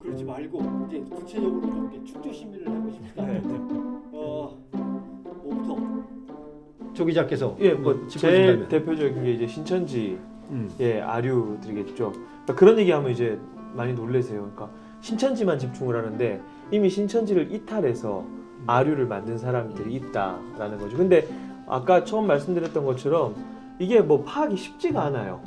그러지 말고 이제 구체적으로 좀 이렇게 충조 시민을 하고 싶다. 네. 뭐부터? 조 기자께서 예, 뭐 제일 짚어주신다면. 대표적인 게 이제 신천지의 음. 아류들이겠죠. 그러니까 그런 얘기하면 이제 많이 놀라세요. 그러니까 신천지만 집중을 하는데 이미 신천지를 이탈해서 아류를 만든 사람들이 있다라는 거죠. 근데 아까 처음 말씀드렸던 것처럼 이게 뭐 파악이 쉽지가 않아요.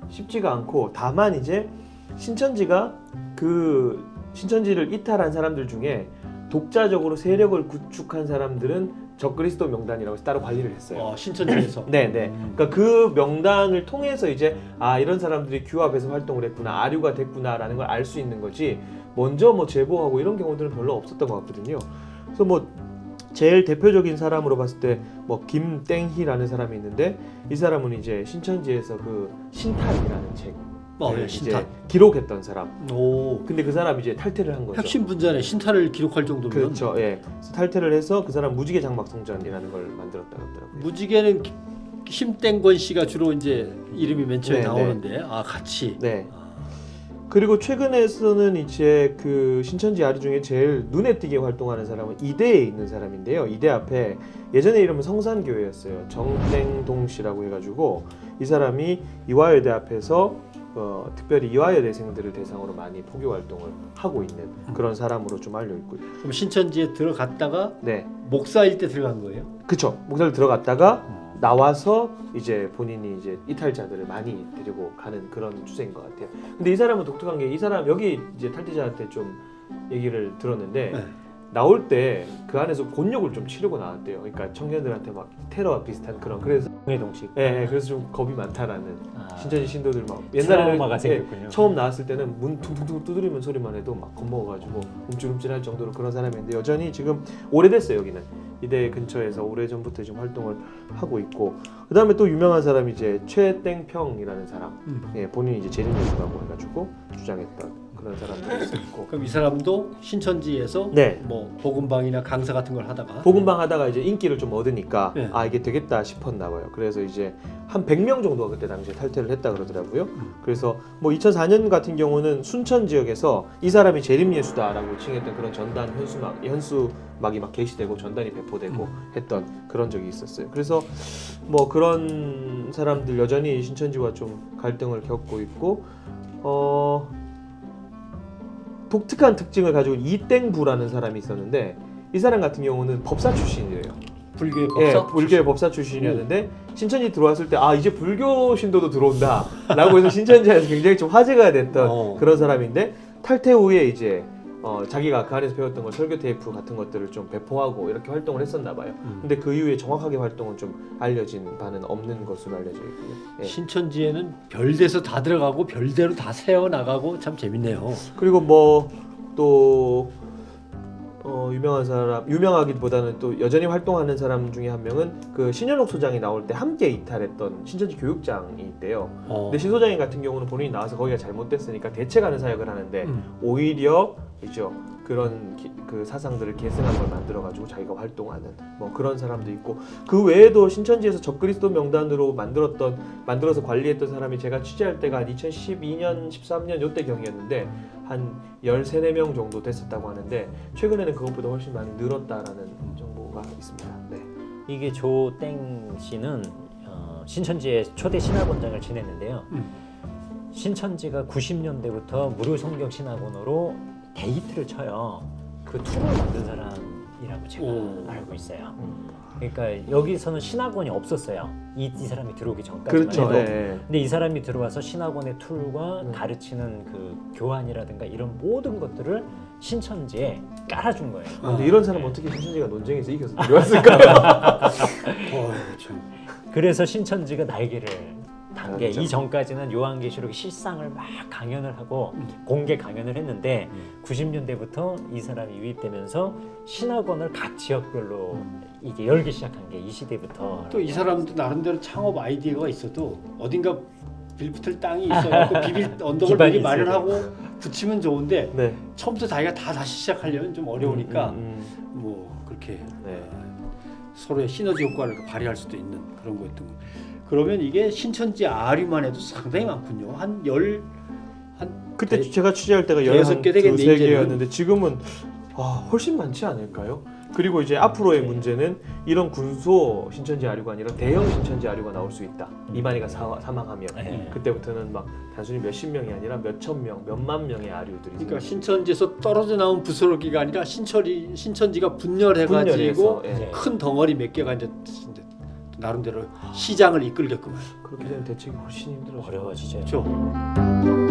쉽지가 않고 다만 이제 신천지가 그 신천지를 이탈한 사람들 중에 독자적으로 세력을 구축한 사람들은 적그리스도 명단이라고 해서 따로 관리를 했어요. 신천지에서. 네네. 그러니까 그 명단을 통해서 이제 아 이런 사람들이 규합해서 활동을 했구나, 아류가 됐구나라는 걸 알 수 있는 거지. 먼저 뭐 제보하고 이런 경우들은 별로 없었던 것 같거든요. 그래서 뭐 제일 대표적인 사람으로 봤을 때 뭐 김땡희라는 사람이 있는데 이 사람은 이제 신천지에서 그 신탈이라는 책 예, 신탈. 이제 기록했던 사람. 오. 근데 그 사람이 이제 탈퇴를 한 거죠. 핵심 분자네. 신탈을 기록할 정도면. 그렇죠. 예. 그래서 탈퇴를 해서 그 사람 무지개 장막 성전이라는 걸 만들었다고 하더라고요. 무지개는 심땡권 씨가 주로 이제 이름이 맨 처음에 네, 나오는데 같이. 네. 아, 그리고 최근에서는 이제 그 신천지 아류 중에 제일 눈에 띄게 활동하는 사람은 이대에 있는 사람인데요. 이대 앞에 예전에 이름은 성산교회였어요. 정땡동 씨라고 해가지고 이 사람이 이화여대 앞에서 특별히 이화여대생들을 대상으로 많이 포교 활동을 하고 있는 그런 사람으로 좀 알려 있고요. 그럼 신천지에 들어갔다가 네, 목사일 때 들어간 거예요? 그쵸. 목사를 들어갔다가 나와서 이제 본인이 이제 이탈자들을 많이 데리고 가는 그런 추세인 것 같아요. 근데 이 사람은 독특한 게 이 사람 여기 이제 탈퇴자한테 좀 얘기를 들었는데 네. 나올 때 그 안에서 곤욕을 좀 치르고 나왔대요. 그러니까 청년들한테 막 테러와 비슷한 그런 그래서 동식. 그래서 좀 겁이 많다라는 신천지 신도들 막 트라우마가 생겼군요. 처음 나왔을 때는 문 퉁퉁퉁 두드리는 소리만 해도 막 겁먹어가지고 움찔움찔할 정도로 그런 사람인데 여전히 지금 오래됐어요. 여기는 이대 근처에서 오래전부터 지금 활동을 하고 있고 그 다음에 또 유명한 사람이 이제 최땡평이라는 사람 본인이 이제 재림예수라고 해가지고 주장했던 그런 사람들이 있고 그럼 이 사람도 신천지에서 네. 뭐 복음방이나 강사 같은 걸 하다가 복음방 하다가 이제 인기를 좀 얻으니까 네. 이게 되겠다 싶었나 봐요. 그래서 이제 한 100명 정도가 그때 당시에 탈퇴를 했다 그러더라고요. 그래서 뭐 2004년 같은 경우는 순천 지역에서 이 사람이 재림예수다라고 칭했던 그런 전단 현수막이 막 게시되고 전단이 배포되고 했던 그런 적이 있었어요. 그래서 뭐 그런 사람들 여전히 신천지와 좀 갈등을 겪고 있고 독특한 특징을 가지고 이땡부라는 사람이 있었는데 이 사람 같은 경우는 법사 출신이래요. 불교의 법사? 불교의 법사 출신이었는데 신천지 들어왔을 때 이제 불교 신도도 들어온다라고 해서 신천지에서 굉장히 좀 화제가 됐던 그런 사람인데 탈퇴 후에 이제 자기가 그 안에서 배웠던 걸 설교 테이프 같은 것들을 좀 배포하고 이렇게 활동을 했었나 봐요. 근데 그 이후에 정확하게 활동은 좀 알려진 바는 없는 것으로 알려져 있고요. 예. 신천지에는 별대서 다 들어가고 별대로 다 세워 나가고 참 재밌네요. 그리고 뭐 또 유명한 사람, 유명하기보다는 또 여전히 활동하는 사람 중에 한 명은 그 신현옥 소장이 나올 때 함께 이탈했던 신천지 교육장이 있대요. 근데 신 소장님 같은 경우는 본인이 나와서 거기가 잘못됐으니까 대책하는 사역을 하는데 오히려 있죠. 그런 그 사상들을 계승한 걸 만들어가지고 자기가 활동하는 뭐 그런 사람도 있고 그 외에도 신천지에서 적그리스도 명단으로 만들어서 관리했던 사람이 제가 취재할 때가 한 2012년, 13년 요때 경이었는데 한 13, 14명 정도 됐었다고 하는데 최근에는 그것보다 훨씬 많이 늘었다라는 정보가 있습니다. 네. 이게 조땡 씨는 신천지의 초대 신학원장을 지냈는데요. 신천지가 90년대부터 무료 성경 신학원으로 데이트를 쳐요. 그 툴을 만든 사람이라고 제가 알고 있어요. 그러니까 여기서는 신학원이 없었어요. 이 사람이 들어오기 전까지만 그렇죠. 해도. 네. 근데 이 사람이 들어와서 신학원의 툴과 가르치는 그 교환이라든가 이런 모든 것들을 신천지에 깔아준 거예요. 근데 이런 사람 어떻게 신천지가 논쟁에서 이겨서 들어왔을까요? 참. 그래서 신천지가 날개를 단 게 그렇죠. 이 전까지는 요한계시록 실상을 막 강연을 하고 공개 강연을 했는데 90년대부터 이 사람이 유입되면서 신학원을 각 지역별로 이게 열기 시작한 게 이 시대부터. 또 이 사람도 나름대로 창업 아이디어가 있어도 어딘가 빌붙을 땅이 있어갖고 비빌 언덕을 미리 마련하고 붙이면 좋은데 네. 처음부터 자기가 다시 시작하려면 좀 어려우니까 뭐 그렇게 네. 서로의 시너지 효과를 발휘할 수도 있는 그런 거였던 거. 그러면 이게 신천지 아류만 해도 상당히 많군요. 한 그때 대- 제가 취재할 때가 대여섯 개 되겠네, 12, 3 이제는. 개였는데 지금은 훨씬 많지 않을까요? 그리고 이제 앞으로의 네. 문제는 이런 군소 신천지 아류가 아니라 대형 신천지 아류가 나올 수 있다. 이만희가 사망하면 네. 그때부터는 막 단순히 몇십 명이 아니라 몇천 명, 몇만 명의 아류들이 그러니까 생길 수 신천지에서 떨어져 나온 부스러기가 아니라 신천지가 분열해가지고 분열해서, 예. 네. 큰 덩어리 몇 개가 이제 나름대로 시장을 이끌게끔. 그렇게 되면 대책이 훨씬 힘들어져. 어려워지죠. 그렇죠.